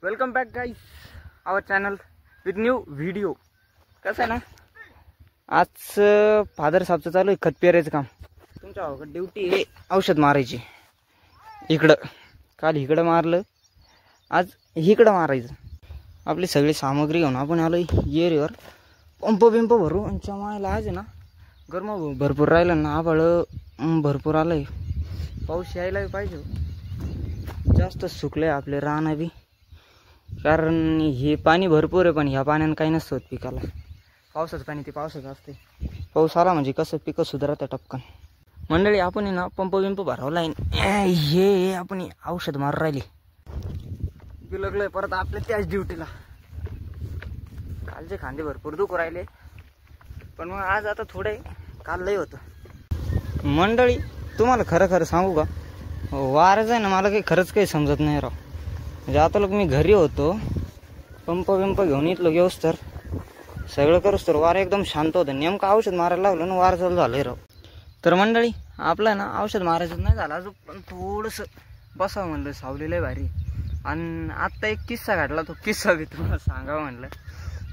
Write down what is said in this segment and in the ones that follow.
Welcome back guys our channel with new video. कसं आहे ना, आज फादर साहेबचं चालू आहे खत पेरायचं काम. तुमच्या भावाकडे ड्युटी आहे औषध मारायची. इकडं काल इकडं मारलं, आज इकडं मारायचं. आपली सगळी सामग्री घेऊन आपण आलो येरीवर. पंप बिंप भरू आणि चमायला आज आहे ना गरम भरपूर राहिलं ना, आभाळ भरपूर आलं आहे. पाऊस यायला पाहिजे. जास्त सुकलं आहे आपले रान बी, कारण हे पाणी भरपूर आहे. पण ह्या पाण्यानं काही नसतं पिकाला. पावसाचं पाणी ते पावसाचं असते. पाऊस आला म्हणजे कसं पिकं सुधारतं टपकन. मंडळी आपण आहे ना पंप बिंप भरावला आहे. हे आपण औषध मारून राहिली. बिलगलोय परत आपल्या त्याच ड्युटीला. कालचे खांदे भरपूर दुखू राहिले, पण मग आज आता थोडे काल लय होतं. मंडळी तुम्हाला खरं खरं सांगू का, वारच आहे ना मला काही खरंच काही समजत नाही राव. म्हणजे आता लोक मी घरी होतो, पंप बिंप घेऊन येतलो घेऊस तर सगळं करूस तर वार एकदम शांत होतं. नेमकं औषध मारायला लागलं ना वार चालू झालं राव. तर मंडळी आपलं ना औषध मारायचं नाही झालं अजून, पण थोडंसं बसावं म्हणलं. सावलेलं आहे भारी. आणि आत्ता एक किस्सा घडला, तो किस्सा बी तुम्हाला सांगावं म्हणलं.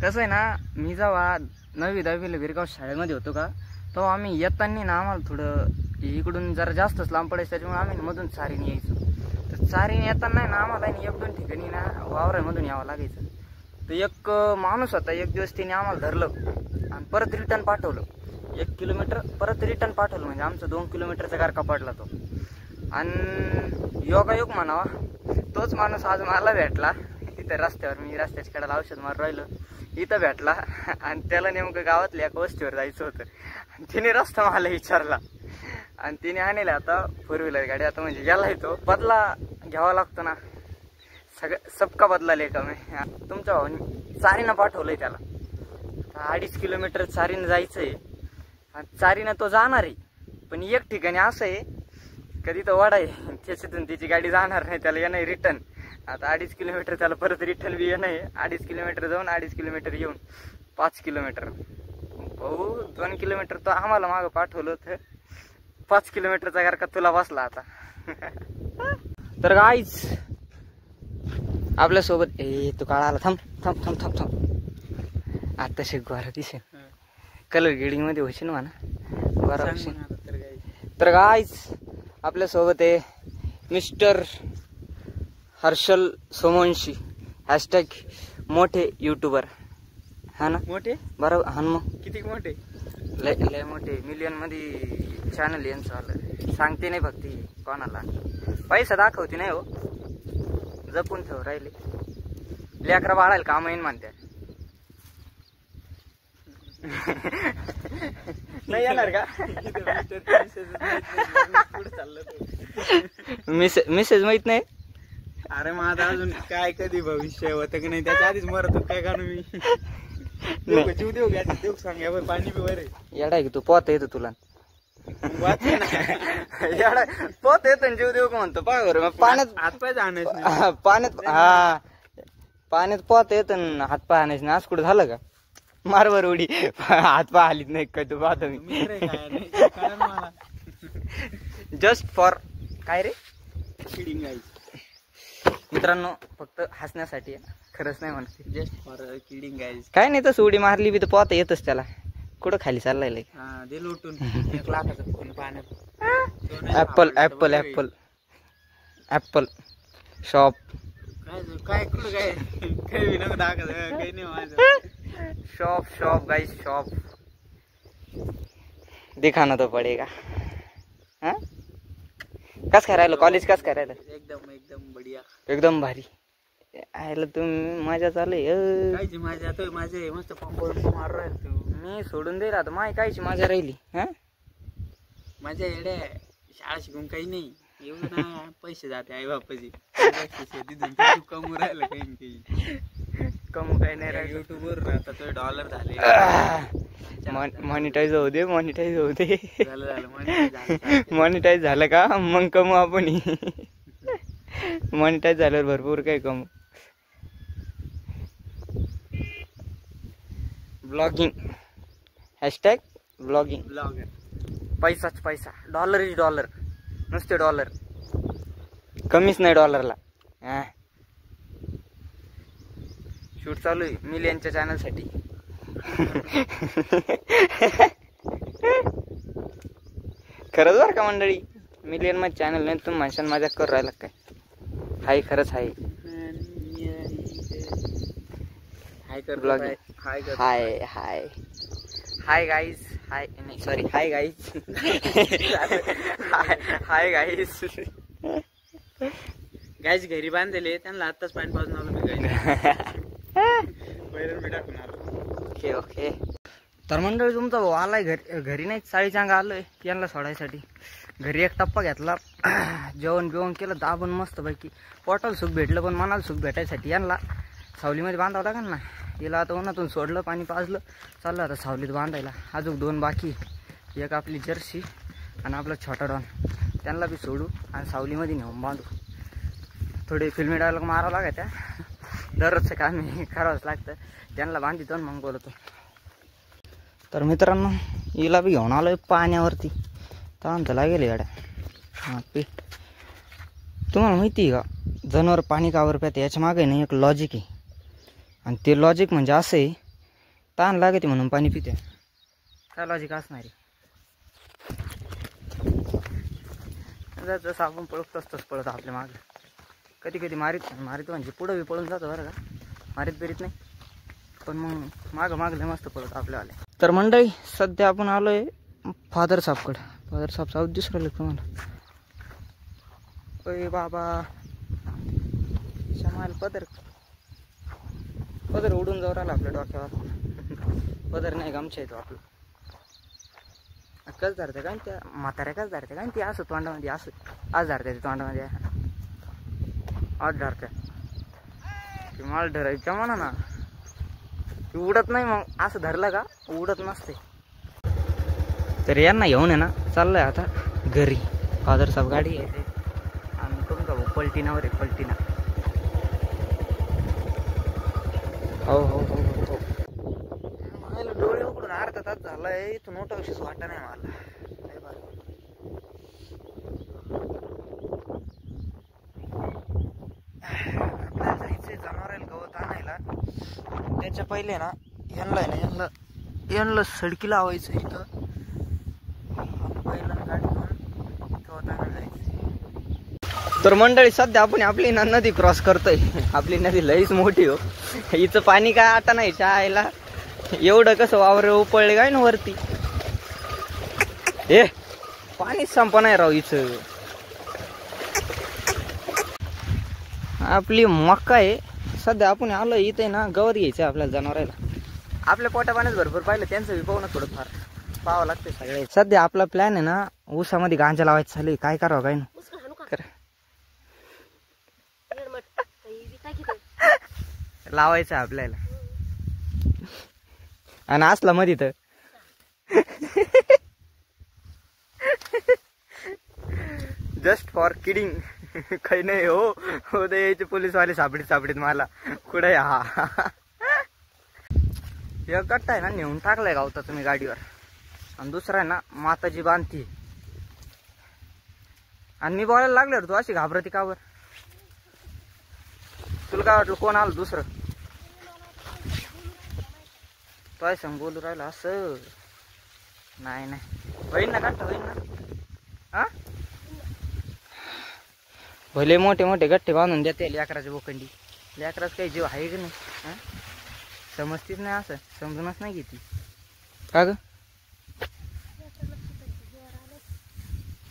कसं आहे ना, मी जेव्हा 9वी 10वीला गिरगाव शाळेमध्ये होतो का, तेव्हा आम्ही येताना ना आम्हाला थोडं इकडून जरा जास्तच लांब पडायचं. त्याच्यामुळे आम्ही मधून चारीने यायचो. तर चारीने येताना ना आम्हाला 1-2 ठिकाणी ना वावरामधून यावं लागायचं. तर एक माणूस होता, एक दिवस तिने आम्हाला धरलं आणि परत रिटर्न पाठवलं. 1 किलोमीटर परत रिटर्न पाठवलं. म्हणजे आमचं 2 किलोमीटरचा गारका पडला तो. आणि योगायोग म्हणावा, तोच माणूस आज मला भेटला तिथं रस्त्यावर. मी रस्त्याच्या कडेला औषध मारून राहिलो, इथं भेटला. आणि त्याला नेमकं गावातल्या एका वस्तीवर जायचं होतं. तिने रस्ता मला विचारला आणि तिने आणले आता 4 व्हीलर गाडी. आता म्हणजे याला येतो बदला घ्यावा लागतो ना, सगळं सबका बदला लेखा मी. तुमच्या भावाने चारीनं पाठवलंय त्याला. 2.5 किलोमीटर चारीनं जायचंय. आणि चारीनं तो जाणार आहे, पण एक ठिकाणी असं आहे कधी तो वाडा आहे, त्याच्यातून त्याची गाडी जाणार नाही. त्याला येणं रिटर्न. आता 2.5 किलोमीटर त्याला परत रिटर्न बी येणं आहे. 2.5 किलोमीटर जाऊन 2.5 किलोमीटर येऊन 5 किलोमीटर. भाऊ 2 किलोमीटर तो आम्हाला मागं पाठवलं होतं. 5 किलोमीटरचा गारका तुला बसला आता. तर गाईज आपल्यासोबत तू काळा आला. थांब थांब थांब थांब थांब. आता शिकवार दिसेल कलर गेडिंग मध्ये होशील म्हणा बरोबर. तर गाईज आपल्यासोबत आहे मिस्टर हर्षल सोमवंशी, हॅशटॅग मोठे यूट्यूबर. हा ना मोठे बरोबर. हा मग किती मोठे, लय मोठे. मिलियन मध्ये चॅनल यांचं आलं. सांगते नाही फक्त कोणाला, पैसा दाखवते नाही हो. जपून ठेव राहिले. लेकरा बाळायला काम येईन म्हणते. नाही येणार का मेसेज माहित नाही. अरे माझा अजून काय कधी भविष्य होतं की नाही, त्याच्या आधीच मरतो काय काढू मी. जीव देऊ घ्या देऊ सांग. पाणी बी वर येडा आहे की तू, पोहता येतो तुला. येडा पोहता येतो जीव देऊ का म्हणतो. पाय बरं पाण्यात हातपाय आणायचं, पाण्यात हा पाण्यात पोहता येतं हातपाय आणायचं ना. आज कुठं झालं का मारवर उडी हातपाय आलीच नाही काय तू पाहतो मी. जस्ट फॉर काय रे किडिंग आहे मित्रांनो, फक्त हसण्यासाठी. खरंच नाही म्हणते, जस्ट फॉर किडिंग आहे. काय नाही तर उडी मारली बी तर पोहता येतच त्याला. कुठं खाली चाललाय दे लोटून 1 लाखाचं फुल पाण्यात. Apple apple apple apple shop काय कुठं काय काही नको दाखवत काही नाही माझं. शॉप शॉप गाइस शॉप दिखाना तो पडेगा. हा कस काय राहिलं कॉलेज, कस काय राहिलं. एकदम एकदम बढिया, एकदम भारी. आयला तुम्ही मजा चालू आहे. कायची माझ्या आता माझे मस्त पंप मारू राहील तू. मी सोडून दे राहतो माय कायची मजा राहिली. हा माझ्या येड्या शाळा शिकून काही नाही. एवढं ना पैसे जाते आई बापाची. तू कमू राहिलं काही कमू काही नाही राहिलं. युट्यूबवर आता तो $, झाले. मॉनिटाईज होऊ दे, मॉनिटाईज होऊ दे. झालं मॉनिटाईज झालं का मग कमू आपण. मॉनिटाईज झाल्यावर भरपूर काही कमू. Blogging hashtag blogging. पैसाच पैसा. Dollar is dollar. नुसते डॉलर, कमीच नाही डॉलरला. शूट चालू आहे मिलियनच्या चॅनल साठी. खरंच बरं का मंडळी, मिलियन मध्ये चॅनल नाही तुम्ही माणसांना मजाक करू राहिला काय? हाय खरंच हाय. हाय कर ब्लॉग हाय कर. हाय हाय हाय गाईज. हाय नाही sorry hi guys. Hi guys. Guys घरी बांधलेले त्यांना आत्ताच पाणी पाजून आलो मी गाईज. वैरण मी टाकून आलो. Okay okay. तर मंडळी तुमचा भाऊ आलाय घरी नाही साळीच्या अंगा आलोय यांना सोडायसाठी. घरी एक टप्पा घेतला, जेवण बिवण केलं दाबून मस्त पैकी. पोटाला सुख भेटलं पण मनाला सुख भेटायसाठी यांना सावलीमध्ये बांधावं लागेल ना. तिला आता उन्हातून सोडलं, पाणी पाजलं, चाललं आता सावलीत बांधायला. अजून 2 बाकी, एक आपली जर्सी आणि आपला छोटा डॉन. त्यांना बी सोडू आणि सावलीमध्ये नेऊन बांधू. थोडे फिल्मी डायलॉग मारावं लागत त्या, दररोजचं काम करावंच लागतं. त्यांना बांधितो मग बोलतो. तर मित्रांनो हिला बी घेऊन आलोय पाण्यावरती. ताण तर लागेल गाड्या. हां पी. तुम्हाला माहिती आहे का जनावर पाणी कावर प्याते? याच्या मागे नाही एक लॉजिक आहे. आणि ते लॉजिक म्हणजे असं आहे, ताण लागते म्हणून पाणी पिते. काय लॉजिक असणार आहे? जसं आपण पळत तसंच पळत आपल्या मागं. कधी कधी मारीत म्हणजे पुढं बी पळून जातो बरं का, मारीत बिरीत नाही, पण मग मागं मागले मस्त पळत आपल्यावाले. तर मंडळी सध्या आपण आलोय फादर साहेबकडं. फादर साहेब साहेब दिसून राहिले तुम्हाला? अय बाबा शमाल पदर उडून जाऊ राहिला आपल्या डोक्यावर. पदर नाही गमच्या येतो आपलं. कस धरते काय त्या म्हाताऱ्या, कस धरते काय ती असं तोंडामध्ये, असं आज धरते तोंडामध्ये, आज धरते ती. मला धरायच्या म्हणा ना, ती उडत नाही. मग असं धरलं का उडत नसते. तर यांना घेऊन आहे ना चाललंय आता घरी. फादर साहेब गाडी आहे आणि तुमचा भाऊ पलटीनावर आहे, पलटीना. हो हो हो हो. मला डोळे उघडून अर्धा तास झालाय, इथून मोठा विषयच वाटत नाही मला. आपल्याला जायचंय जनावराला गवत आणायला. त्याच्या पहिले ना यांना सडकी लावायचं इथं. पहिला गाडी घेऊन गवत आणायला जायचं. तर मंडळी सध्या आपण आपली नदी क्रॉस करतोय. आपली नदी लईच मोठी हो. हिचं पाणी काय आता नाही चायला. एवढं कसं वावर उपळले काय ना वरती. हे पाणीच संप नाही राव हिचं. आपली मक्का आहे. सध्या आपण आलो इथे ना गवत घ्यायचं आपल्याला जनावरायला. आपल्या पोटा पाण्यात भरपूर पाहिलं, त्यांचं बी पाहू ना थोडंफार पाहावं लागतं सगळे. सध्या आपला प्लॅन आहे ना ऊसामध्ये गांजा लावायचं चालू. काय करावं काय ना लावायचं आपल्याला. आणि असला मध्ये तर जस्ट फॉर किडिंग. काही नाही हो दे यायचे पोलीसवाले सापडीत मला कुठे. हा एक गट्टा आहे ना नेऊन टाकलाय गावता मी गाडीवर. आणि दुसरा आहे ना माताजी बांधती. आणि मी बोलायला लागल्यावर तू अशी घाबरती का बर? तुला काय वाटलं कोण आलं दुसरं? तो सांग बोलू राहिला असं. नाही होईन ना गट्टा, होईन ना. हा भले मोठे मोठे गट्टे बांधून देते लेकराच्या बोकंडी. लेकराच काही जीव आहे की नाही? हा समजतीच नाही, असं समजूनच नाही घेती का ग?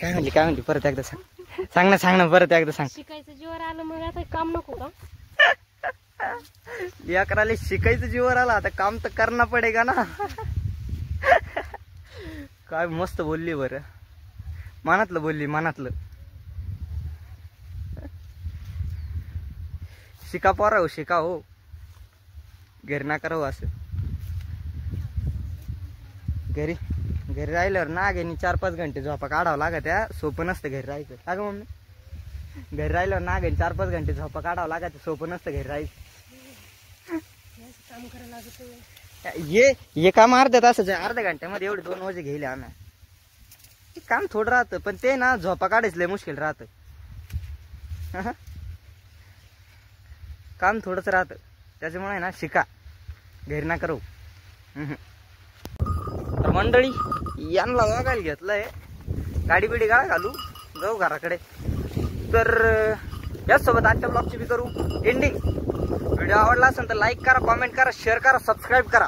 काय म्हणली परत एकदा सांग ना परत एकदा सांग. शिकायचं जीवर आलं मग आता काम नको का? लेकराला शिकायचं जीवर आला आता काम तर करणं पडेगा ना. काय मस्त बोलली बरं. मनातलं बोलली, मनातलं. शिका पोरा हो, शिका हो. घरी ना करावं असं. घरी राहिल्यावर नागेनी 4-5 घंटे झोपा काढावं लागत. त्या सोपं नसतं घरी राहायचं का ग मम्मी? घरी राहिल्यावर नागेनी 4-5 घंटे झोपा काढावं लागत. सोपं नसतं घरी राहायचं. काम करायला लागत. ये काम अर्ध्या घंट्यामध्ये एवढे 2 वजे घेले आम्ही. काम थोडं राहतं पण ते ना झोपा काढायचं लय मुश्किल राहतं. काम थोडंच राहतं. त्याच्यामुळे ना शिका, घरी ना करू. तर मंडळी यांना वागायला घेतलंय, गाडी बिडी गाळा घालू, जाऊ घराकडे. तर याचसोबत आजच्या ब्लॉगची बी करू एंडिंग. व्हिडिओ आवडला असेल तर लाईक करा, कॉमेंट करा, शेअर करा, सबस्क्राईब करा.